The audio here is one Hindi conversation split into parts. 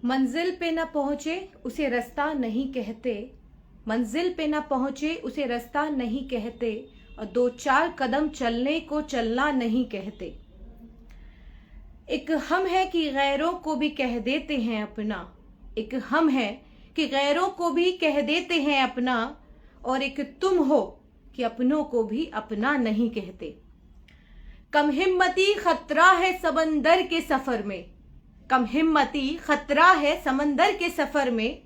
मंजिल पे न पहुंचे उसे रास्ता नहीं कहते, मंजिल पे न पहुंचे उसे रास्ता नहीं कहते, और दो चार कदम चलने को चलना नहीं कहते। एक हम है कि गैरों को भी कह देते हैं अपना, एक हम है कि गैरों को भी कह देते हैं अपना, और एक तुम हो कि अपनों को भी अपना नहीं कहते। कम हिम्मती खतरा है समंदर के सफर में, कम हिम्मती खतरा है समंदर के सफर में,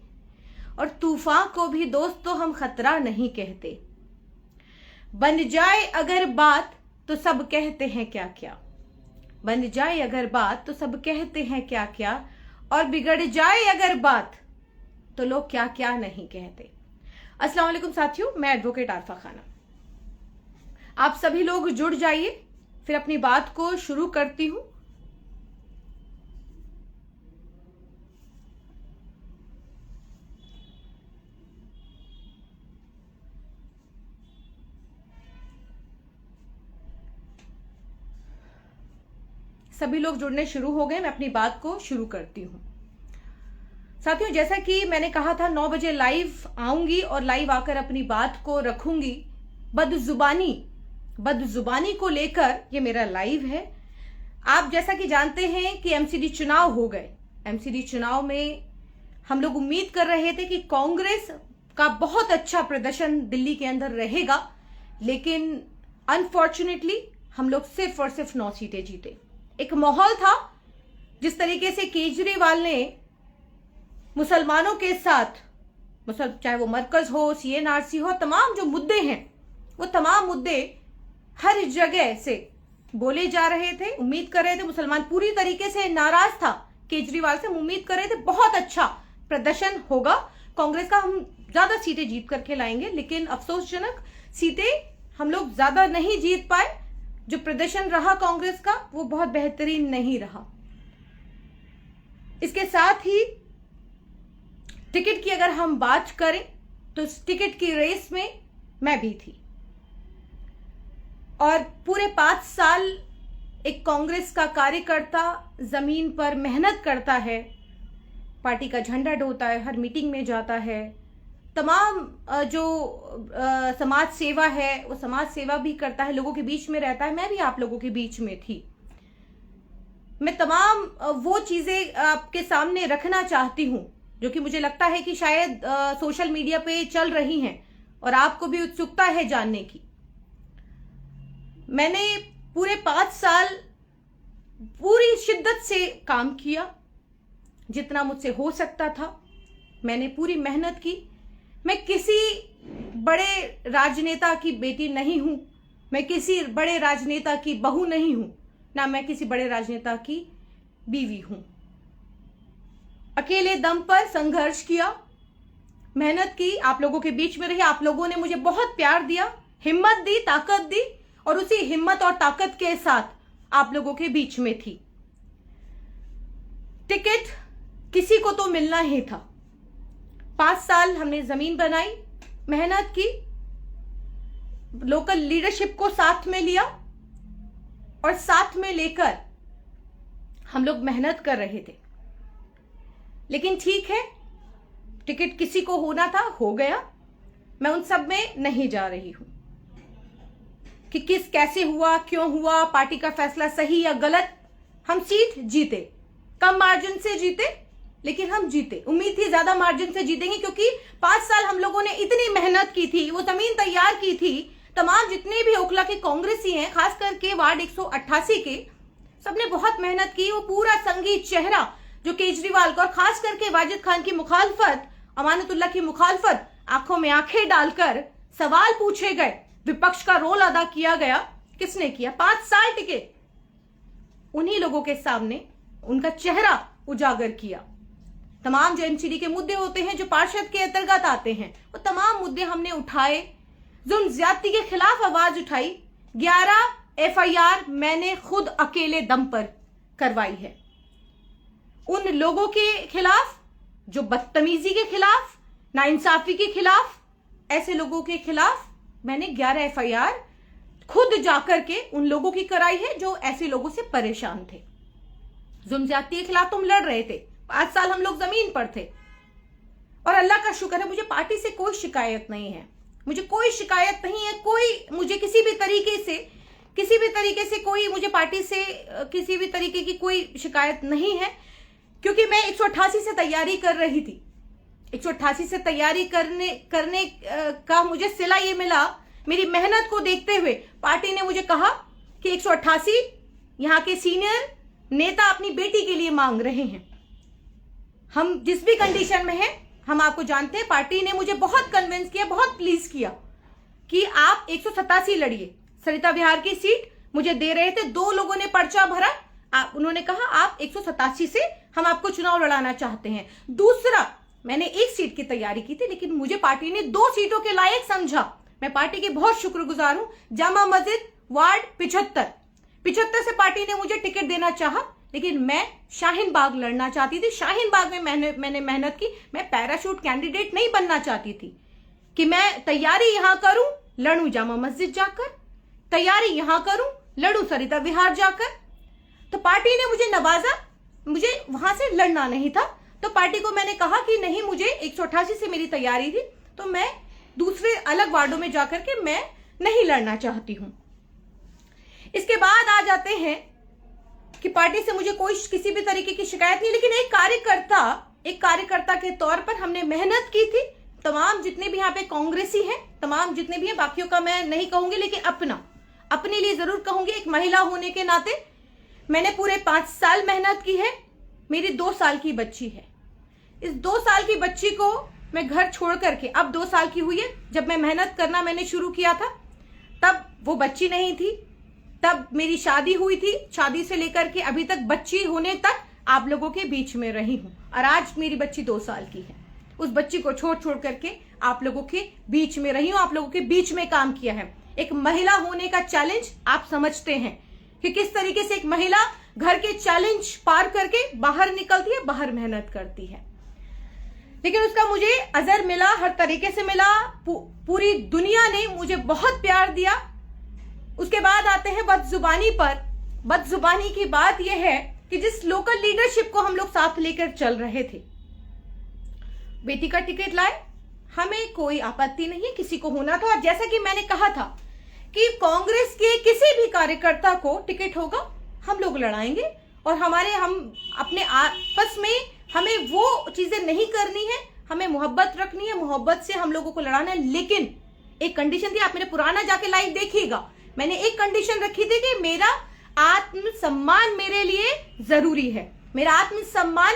और तूफान को भी दोस्तों हम खतरा नहीं कहते। बन जाए अगर बात तो सब कहते हैं क्या क्या, बन जाए अगर बात तो सब कहते हैं क्या क्या, और बिगड़ जाए अगर बात तो लोग क्या क्या नहीं कहते। अस्सलाम वालेकुम साथियों, मैं एडवोकेट आरफा खाना। आप सभी लोग जुड़ जाइए, फिर अपनी बात को शुरू करती हूं। सभी लोग जुड़ने शुरू हो गए, मैं अपनी बात को शुरू करती हूं। साथियों, जैसा कि मैंने कहा था 9 बजे लाइव आऊंगी और लाइव आकर अपनी बात को रखूंगी। बदजुबानी को लेकर ये मेरा लाइव है। आप जैसा कि जानते हैं कि एमसीडी चुनाव हो गए। एमसीडी चुनाव में हम लोग उम्मीद कर रहे थे कि कांग्रेस का बहुत अच्छा प्रदर्शन दिल्ली के अंदर रहेगा, लेकिन अनफॉर्चुनेटली हम लोग सिर्फ और सिर्फ 9 सीटें जीते। एक माहौल था, जिस तरीके से केजरीवाल ने मुसलमानों के साथ, चाहे वो मरकज हो, सीएनआरसी हो, तमाम जो मुद्दे हैं वो तमाम मुद्दे हर जगह से बोले जा रहे थे। उम्मीद कर रहे थे, मुसलमान पूरी तरीके से नाराज था केजरीवाल से। हम उम्मीद कर रहे थे बहुत अच्छा प्रदर्शन होगा कांग्रेस का, हम ज्यादा सीटें जीत करके लाएंगे, लेकिन अफसोसजनक सीटें हम लोग ज्यादा नहीं जीत पाए। जो प्रदर्शन रहा कांग्रेस का वो बहुत बेहतरीन नहीं रहा। इसके साथ ही टिकट की अगर हम बात करें तो टिकट की रेस में मैं भी थी, और पूरे 5 साल एक कांग्रेस का कार्यकर्ता जमीन पर मेहनत करता है, पार्टी का झंडा ढोता है, हर मीटिंग में जाता है, तमाम जो समाज सेवा है वो समाज सेवा भी करता है, लोगों के बीच में रहता है। मैं भी आप लोगों के बीच में थी। मैं तमाम वो चीजें आपके सामने रखना चाहती हूं जो कि मुझे लगता है कि शायद सोशल मीडिया पे चल रही हैं और आपको भी उत्सुकता है जानने की। मैंने पूरे 5 साल पूरी शिद्दत से काम किया, जितना मुझसे हो सकता था मैंने पूरी मेहनत की। मैं किसी बड़े राजनेता की बेटी नहीं हूं, मैं किसी बड़े राजनेता की बहू नहीं हूं, ना मैं किसी बड़े राजनेता की बीवी हूं। अकेले दम पर संघर्ष किया, मेहनत की, आप लोगों के बीच में रही। आप लोगों ने मुझे बहुत प्यार दिया, हिम्मत दी, ताकत दी, और उसी हिम्मत और ताकत के साथ आप लोगों के बीच में थी। टिकट किसी को तो मिलना ही था। 5 साल हमने जमीन बनाई, मेहनत की, लोकल लीडरशिप को साथ में लिया, और साथ में लेकर हम लोग मेहनत कर रहे थे। लेकिन ठीक है, टिकट किसी को होना था, हो गया। मैं उन सब में नहीं जा रही हूं कि किस कैसे हुआ, क्यों हुआ, पार्टी का फैसला सही या गलत। हम सीट जीते, कम मार्जिन से जीते, लेकिन हम जीते। उम्मीद थी ज्यादा मार्जिन से जीतेंगे, क्योंकि 5 साल हम लोगों ने इतनी मेहनत की थी, वो जमीन तैयार की थी। तमाम जितने भी ओखला के कांग्रेसी हैं, खास करके वार्ड 188 के, सबने बहुत मेहनत की। वो पूरा संगीत चेहरा जो केजरीवाल का और खास करके वाजिद खान की मुखालफत, अमानतुल्लाह की मुखालफत, आंखों में आंखें डालकर सवाल पूछे गए, विपक्ष का रोल अदा किया गया, किसने किया? 5 साल टिके, उन्हीं लोगों के सामने उनका चेहरा उजागर किया। तमाम जो एमसीडी के मुद्दे होते हैं, जो पार्षद के अंतर्गत आते हैं, वो तमाम मुद्दे हमने उठाए। जुल्म ज्यादती के खिलाफ आवाज उठाई। 11 एफआईआर मैंने खुद अकेले दम पर करवाई है। उन लोगों के खिलाफ जो बदतमीजी के खिलाफ, नाइंसाफी के खिलाफ, ऐसे लोगों के खिलाफ मैंने 11 एफआईआर खुद जाकर के उन लोगों की कराई है जो ऐसे लोगों से परेशान थे। जुल्म ज्यादती के खिलाफ तुम लड़ रहे थे, 5 साल हम लोग जमीन पर थे। और अल्लाह का शुक्र है मुझे पार्टी से कोई शिकायत नहीं है, मुझे कोई शिकायत नहीं है, कोई मुझे किसी भी तरीके से कोई मुझे पार्टी से किसी भी तरीके की कोई शिकायत नहीं है, क्योंकि मैं 188 से तैयारी कर रही थी। 188 से तैयारी करने का मुझे सिला ये मिला, मेरी मेहनत को देखते हुए पार्टी ने मुझे कहा कि 188 यहाँ के सीनियर नेता अपनी बेटी के लिए मांग रहे हैं। हम जिस भी कंडीशन में हैं, हम आपको जानते हैं, पार्टी ने मुझे बहुत कन्विंस किया, बहुत प्लीज किया कि आप 187 लड़िए। सरिता विहार की सीट मुझे दे रहे थे, 2 लोगों ने पर्चा भरा, उन्होंने कहा आप 187 से हम आपको चुनाव लड़ाना चाहते हैं। दूसरा, मैंने 1 सीट की तैयारी की थी, लेकिन मुझे पार्टी ने 2 सीटों के लायक समझा। मैं पार्टी की बहुत शुक्रगुजार हूं। जामा मस्जिद वार्ड 75 से पार्टी ने मुझे टिकट देना चाहा, लेकिन मैं शाहीन बाग लड़ना चाहती थी। शाहीन बाग में मैंने मेहनत की। मैं पैराशूट कैंडिडेट नहीं बनना चाहती थी कि मैं तैयारी यहां करूं, लड़ूं जामा मस्जिद जाकर, तैयारी यहां करूं, लड़ूं सरिता विहार जाकर। तो पार्टी ने मुझे नवाजा, मुझे वहां से लड़ना नहीं था। तो पार्टी को मैंने कहा कि नहीं, मुझे 188 से मेरी तैयारी थी, तो मैं दूसरे अलग वार्डों में जाकर के मैं नहीं लड़ना चाहती हूं। इसके बाद आ जाते हैं कि पार्टी से मुझे कोई किसी भी तरीके की शिकायत नहीं, लेकिन एक कार्यकर्ता के तौर पर हमने मेहनत की थी। तमाम जितने भी यहाँ पे कांग्रेसी हैं, तमाम जितने भी हैं, बाकियों का मैं नहीं कहूंगी, लेकिन अपने लिए जरूर कहूंगी। एक महिला होने के नाते मैंने पूरे 5 साल मेहनत की है। मेरी 2 साल की बच्ची है। इस 2 साल की बच्ची को मैं घर छोड़ करके, अब 2 साल की हुई है, जब मैं मेहनत करना मैंने शुरू किया था तब वो बच्ची नहीं थी, तब मेरी शादी हुई थी। शादी से लेकर के अभी तक, बच्ची होने तक आप लोगों के बीच में रही हूं, और आज मेरी बच्ची 2 साल की है। उस बच्ची को छोड़ करके आप लोगों के बीच में रही हूं, आप लोगों के बीच में काम किया है। एक महिला होने का चैलेंज आप समझते हैं कि किस तरीके से एक महिला घर के चैलेंज पार करके बाहर निकलती है, बाहर मेहनत करती है। लेकिन उसका मुझे अजर मिला, हर तरीके से मिला। पूरी दुनिया ने मुझे बहुत प्यार दिया। उसके बाद आते हैं बदजुबानी पर। बदजुबानी की बात यह है कि जिस लोकल लीडरशिप को हम लोग साथ लेकर चल रहे थे, बेटी का टिकट लाए, हमें कोई आपत्ति नहीं है, किसी को होना था। और जैसा कि मैंने कहा था कि कांग्रेस के किसी भी कार्यकर्ता को टिकट होगा, हम लोग लड़ाएंगे। और हम अपने आपस में हमें वो चीजें नहीं करनी है, हमें मोहब्बत रखनी है, मोहब्बत से हम लोगों को लड़ाना है। लेकिन एक कंडीशन थी, आप मेरे पुराना जाके लाइव देखिएगा, मैंने एक कंडीशन रखी थी कि मेरा आत्मसम्मान मेरे लिए जरूरी है। मेरा आत्मसम्मान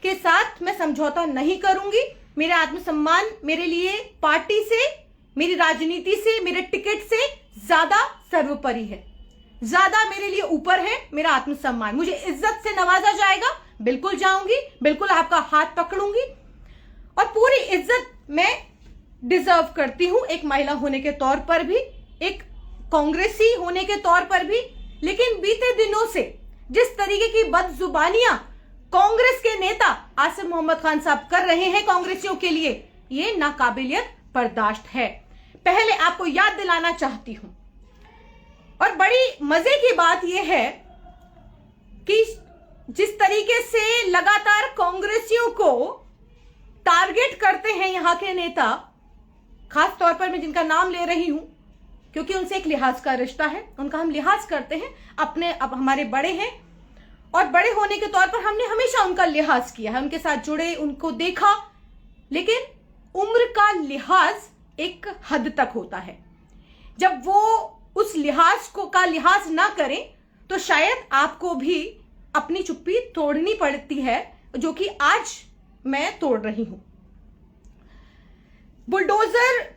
के साथ मैं समझौता नहीं करूंगी। मेरा आत्मसम्मान मेरे लिए पार्टी से, मेरी राजनीति से, मेरे टिकट से ज्यादा सर्वोपरि है, ज्यादा मेरे लिए ऊपर है मेरा आत्मसम्मान। मुझे इज्जत से नवाजा जाएगा, बिल्कुल जाऊंगी, बिल्कुल आपका हाथ पकड़ूंगी, और पूरी इज्जत मैं डिजर्व करती हूं, एक महिला होने के तौर पर भी, एक कांग्रेसी होने के तौर पर भी। लेकिन बीते दिनों से जिस तरीके की बदजुबानियां कांग्रेस के नेता आसिम मोहम्मद खान साहब कर रहे हैं कांग्रेसियों के लिए, ये नाकाबिलियत बर्दाश्त है। पहले आपको याद दिलाना चाहती हूं, और बड़ी मजे की बात यह है कि जिस तरीके से लगातार कांग्रेसियों को टारगेट करते हैं यहां के नेता, खास तौर पर मैं जिनका नाम ले रही हूं क्योंकि उनसे एक लिहाज का रिश्ता है, उनका हम लिहाज करते हैं, अपने अब हमारे बड़े हैं, और बड़े होने के तौर पर हमने हमेशा उनका लिहाज किया है, उनके साथ जुड़े, उनको देखा। लेकिन उम्र का लिहाज एक हद तक होता है। जब वो उस लिहाज का लिहाज ना करें तो शायद आपको भी अपनी चुप्पी तोड़नी पड़ती है, जो कि आज मैं तोड़ रही हूं। बुलडोजर,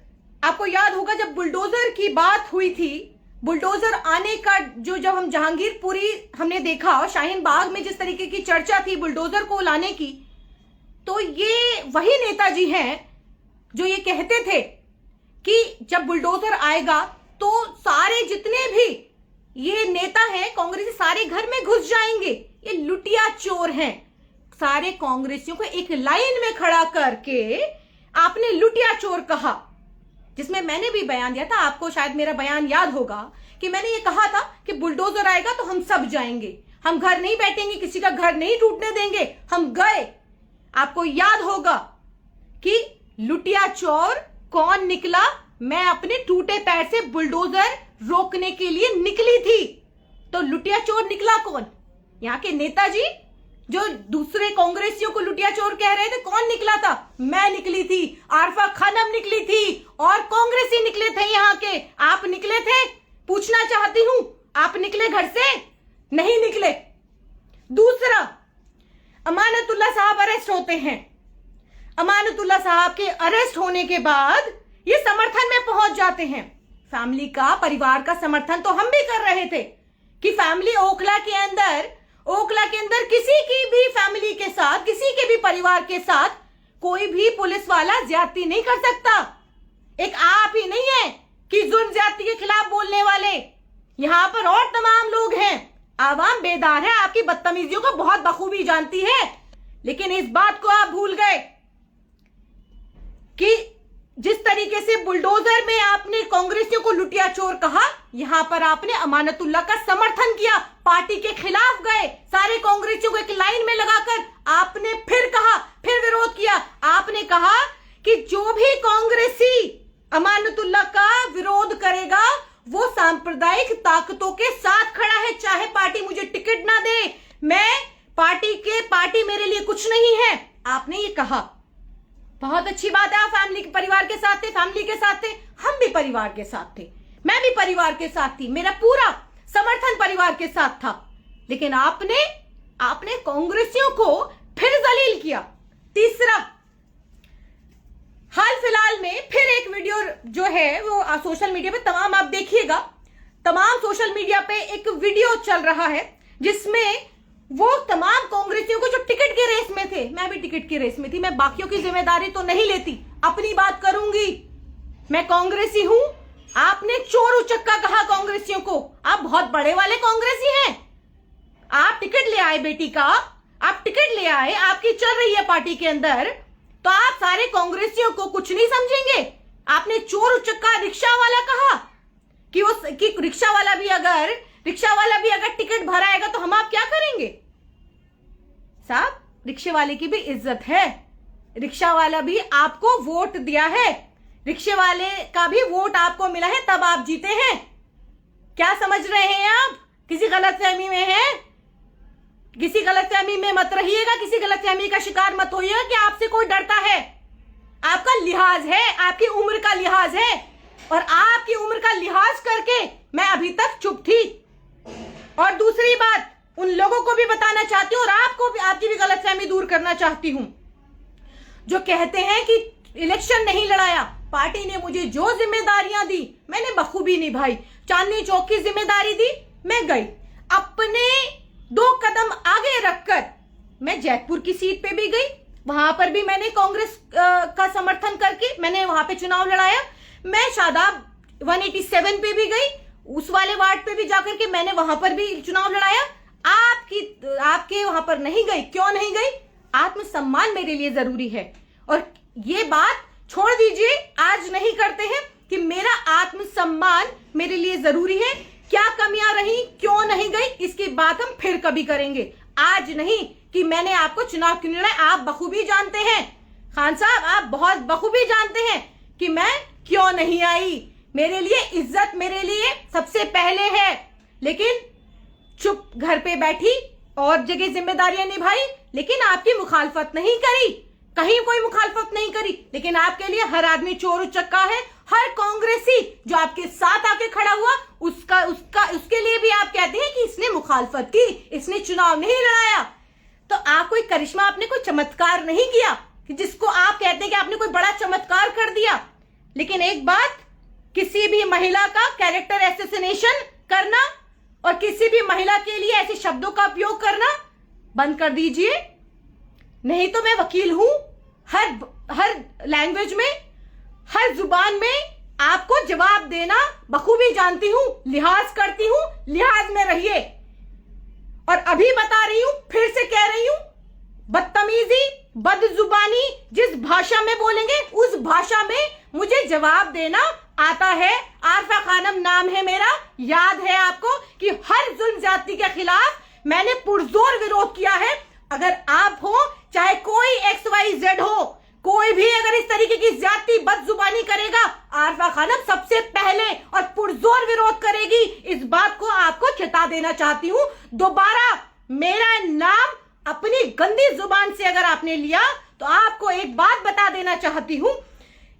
आपको याद होगा जब बुलडोजर की बात हुई थी, बुलडोजर आने का जब हम जहांगीरपुरी हमने देखा, और शाहीन बाग में जिस तरीके की चर्चा थी बुलडोजर को लाने की, तो ये वही नेताजी हैं जो ये कहते थे कि जब बुलडोजर आएगा तो सारे जितने भी ये नेता हैं कांग्रेसी, सारे घर में घुस जाएंगे, ये लुटिया चोर हैं। सारे कांग्रेसियों को एक लाइन में खड़ा करके आपने लुटिया चोर कहा, जिसमें मैंने भी बयान दिया था, आपको शायद मेरा बयान याद होगा कि मैंने ये कहा था कि बुलडोजर आएगा तो हम सब जाएंगे, हम घर नहीं बैठेंगे, किसी का घर नहीं टूटने देंगे। हम गए। आपको याद होगा कि लुटिया चोर कौन निकला? मैं अपने टूटे पैर से बुलडोजर रोकने के लिए निकली थी। तो लुटिया चोर निकला कौन? यहाँ के नेताजी जो दूसरे कांग्रेसियों को लुटिया चोर कह रहे थे, कौन निकला था? मैं निकली थी, आरफा खानम निकली थी और कांग्रेसी निकले थे यहाँ के। आप निकले थे? पूछना चाहती हूं, आप निकले घर से? नहीं निकले। दूसरा, अमानतुल्लाह साहब अरेस्ट होते हैं। अमानतुल्लाह साहब के अरेस्ट होने के बाद ये समर्थन में पहुंच जाते हैं। फैमिली का, परिवार का समर्थन तो हम भी कर रहे थे कि फैमिली ओखला के अंदर किसी की भी फैमिली के साथ, किसी के भी परिवार के साथ कोई भी पुलिस वाला ज्यादती नहीं कर सकता। एक आप ही नहीं है कि जुल्म ज्यादती के खिलाफ बोलने वाले, यहां पर और तमाम लोग हैं। आवाम बेदार है, आपकी बदतमीजियों को बहुत बखूबी जानती है। लेकिन इस बात को आप भूल गए कि जिस तरीके से बुलडोजर में आपने कांग्रेसियों को लुटिया चोर कहा, यहां पर आपने अमानतुल्लाह का समर्थन किया, पार्टी के खिलाफ गए, सारे कांग्रेसियों को एक लाइन में लगाकर आपने फिर कहा, फिर विरोध किया। आपने कहा कि जो भी कांग्रेसी अमानतुल्लाह का विरोध करेगा वो सांप्रदायिक ताकतों के साथ खड़ा है, चाहे पार्टी मुझे टिकट ना दे, मैं पार्टी मेरे लिए कुछ नहीं है। आपने ये कहा। बहुत अच्छी बात है, आप फैमिली के परिवार के साथ थे, फैमिली के साथ थे, हम भी परिवार के साथ थे, मैं भी परिवार के साथ थी, मेरा पूरा समर्थन परिवार के साथ था। लेकिन आपने कांग्रेसियों को फिर जलील किया। तीसरा, हाल फिलहाल में फिर एक वीडियो जो है वो सोशल मीडिया पे, तमाम आप देखिएगा, तमाम सोशल मीडिया पे एक वीडियो चल रहा है जिसमें वो तमाम कांग्रेसियों को जो टिकट की रेस में थे, मैं भी टिकट की रेस में थी, मैं बाकियों की जिम्मेदारी तो नहीं लेती, अपनी बात करूंगी। मैं कांग्रेसी हूं। आपने चोर उचक्का कहा कांग्रेसियों को। आप बहुत बड़े वाले कांग्रेसी हैं। आप टिकट ले आए बेटी का, आप टिकट ले आए, आपकी चल रही है पार्टी के अंदर, तो आप सारे कांग्रेसियों को कुछ नहीं समझेंगे। आपने चोर उचक्का रिक्शा वाला कहा कि रिक्शा वाला भी अगर टिकट भराएगा तो हम आप क्या करेंगे? साहब, रिक्शे वाले की भी इज्जत है, रिक्शा वाला भी आपको वोट दिया है, रिक्शे वाले का भी वोट आपको मिला है, तब आप जीते हैं। क्या समझ रहे हैं आप? किसी गलतफहमी में हैं? किसी गलतफहमी में मत रहिएगा, किसी गलतफहमी का शिकार मत होइएगा कि आपसे कोई डरता है। आपका लिहाज है, आपकी उम्र का लिहाज है, और आपकी उम्र का लिहाज करके मैं अभी तक चुप थी। और दूसरी बात, उन लोगों को भी बताना चाहती हूं और आपको भी, आपकी भी गलतफहमी दूर करना चाहती हूं जो कहते हैं कि इलेक्शन नहीं लड़ाया, पार्टी ने मुझे जो जिम्मेदारियां दी मैंने बखूबी निभाई। चांदनी चौक की जिम्मेदारी दी, मैं गई, अपने 2 कदम आगे रखकर मैं जयपुर की सीट पे भी गई, वहां पर भी मैंने कांग्रेस का समर्थन करके मैंने वहां पे चुनाव लड़ाया। मैं शादाब 187 पे भी गई, उस वाले वार्ड पे भी जाकर के मैंने वहां पर भी चुनाव लड़ाया। आपके वहां पर नहीं गई। क्यों नहीं गई? आत्मसम्मान मेरे लिए जरूरी है, और ये बात छोड़ दीजिए, आज नहीं करते हैं कि मेरा आत्मसम्मान मेरे लिए जरूरी है। क्या कमियां रही, क्यों नहीं गई, इसकी बात हम फिर कभी करेंगे। आज नहीं कि मैंने आपको चुनाव क्यों लड़ाया, आप बखूबी जानते हैं। खान साहब, आप बहुत बखूबी जानते हैं कि मैं क्यों नहीं आई। मेरे लिए इज्जत मेरे लिए सबसे पहले है, लेकिन चुप घर पे बैठी और जगह जिम्मेदारियां निभाई, लेकिन आपकी मुखालफत नहीं करी, कहीं कोई मुखालफत नहीं करी। लेकिन आपके लिए हर आदमी चोर उचक्का है, हर कांग्रेसी जो आपके साथ आके खड़ा हुआ उसके लिए भी आप कहते हैं कि इसने मुखालफत की, इसने चुनाव नहीं लड़ाया। तो आप कोई करिश्मा, आपने कोई चमत्कार नहीं किया कि जिसको आप कहते हैं कि आपने कोई बड़ा चमत्कार कर दिया। लेकिन एक बात, किसी भी महिला का कैरेक्टर एसेसिनेशन करना और किसी भी महिला के लिए ऐसे शब्दों का उपयोग करना बंद कर दीजिए, नहीं तो मैं वकील हूं। हर लैंग्वेज में, हर जुबान में आपको जवाब देना बखूबी जानती हूं, लिहाज करती हूं, लिहाज में रहिए। और अभी बता रही हूं, फिर से कह रही हूं, बदतमीजी, बदजुबानी जिस भाषा में बोलेंगे उस भाषा में मुझे जवाब देना आता है। आरफा खानम नाम है मेरा। याद है आपको कि हर जुल्म ज्यादती के खिलाफ मैंने पुरजोर विरोध किया है। अगर आप हो, चाहे कोई XYZ हो, कोई भी अगर इस तरीके की ज्यादती बदजुबानी करेगा, आरफा खानम सबसे पहले और पुरजोर विरोध करेगी। इस बात को आपको चेता देना चाहती हूं। दोबारा मेरा नाम अपनी गंदी जुबान से अगर आपने लिया तो आपको एक बात बता देना चाहती हूं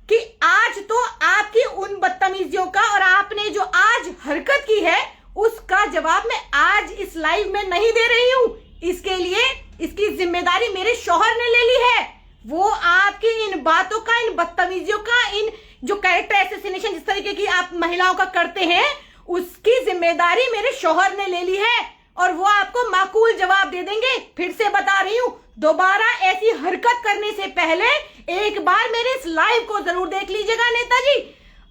कि आज तो आपकी उन बदतमीजियों का और आपने जो आज हरकत की है उसका जवाब मैं आज इस लाइव में नहीं दे रही हूं। इसके लिए इसकी जिम्मेदारी मेरे शौहर ने ले ली है। वो आपकी इन बातों का, इन बदतमीजियों का, इन जो कैरेक्टर एसेसिनेशन जिस तरीके की आप महिलाओं का करते हैं, उसकी जिम्मेदारी मेरे शौहर ने ले ली है और वो आपको माकूल जवाब दे देंगे। फिर से बता रही हूं, दोबारा ऐसी हरकत करने से पहले एक बार मेरे इस लाइव को जरूर देख लीजिएगा नेताजी।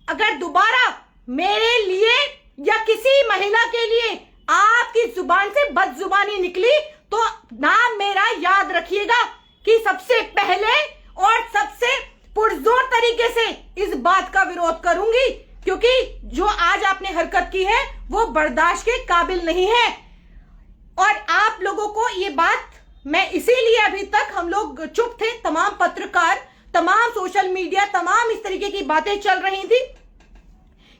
अगर दोबारा मेरे लिए या किसी महिला के लिए आपकी जुबान से बदजुबानी निकली तो नाम मेरा याद रखिएगा कि सबसे पहले और सबसे पुरजोर तरीके से इस बात का विरोध करूंगी, क्योंकि जो आज आपने हरकत की है वो बर्दाश्त के काबिल नहीं है। और आप लोगों को ये बात मैं इसीलिए अभी तक हम लोग चुप थे, तमाम पत्रकार, तमाम सोशल मीडिया, तमाम इस तरीके की बातें चल रही थी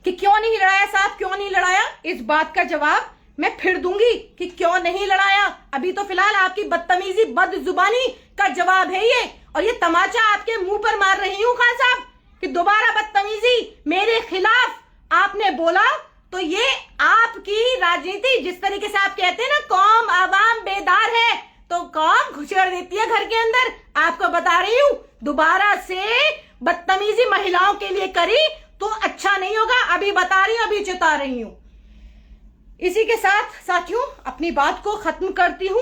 कि क्यों नहीं लड़ाया साहब, क्यों नहीं लड़ाया। इस बात का जवाब मैं फिर दूंगी कि क्यों नहीं लड़ाया। अभी तो फिलहाल आपकी बदतमीजी, बदजुबानी का जवाब है ये, और ये तमाचा आपके मुंह पर मार रही हूं खान साहब कि दोबारा बदतमीजी मेरे खिलाफ आपने बोला तो ये आपकी राजनीति, जिस तरीके से आप कहते हैं ना कौम आवाम बेदार है तो कौम घुसेड़ देती है घर के अंदर। आपको बता रही हूं, दोबारा से बदतमीजी महिलाओं के लिए करी तो अच्छा नहीं होगा। अभी बता रही हूं, अभी चेता रही हूं। इसी के साथ साथियों अपनी बात को खत्म करती हूं।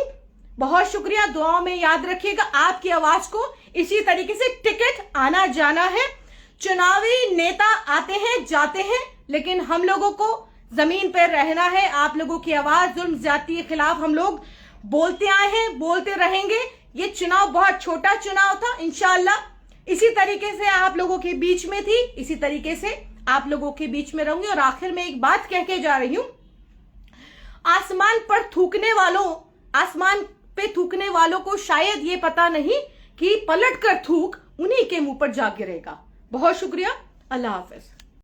बहुत शुक्रिया, दुआओं में याद रखिएगा। आपकी आवाज को इसी तरीके से टिकट आना जाना है। चुनावी नेता आते हैं जाते हैं, लेकिन हम लोगों को जमीन पर रहना है। आप लोगों की आवाज जुल्म ज्यादती के खिलाफ हम लोग बोलते आए हैं, बोलते रहेंगे। ये चुनाव बहुत छोटा चुनाव था, इंशाअल्लाह इसी तरीके से आप लोगों के बीच में थी, इसी तरीके से आप लोगों के बीच में रहूंगी। और आखिर में एक बात कह के जा रही हूं, आसमान पर थूकने वालों, आसमान पे थूकने वालों को शायद ये पता नहीं कि पलट कर थूक उन्हीं के मुंह पर जा गिरेगा। बहुत शुक्रिया, अल्लाह हाफिज।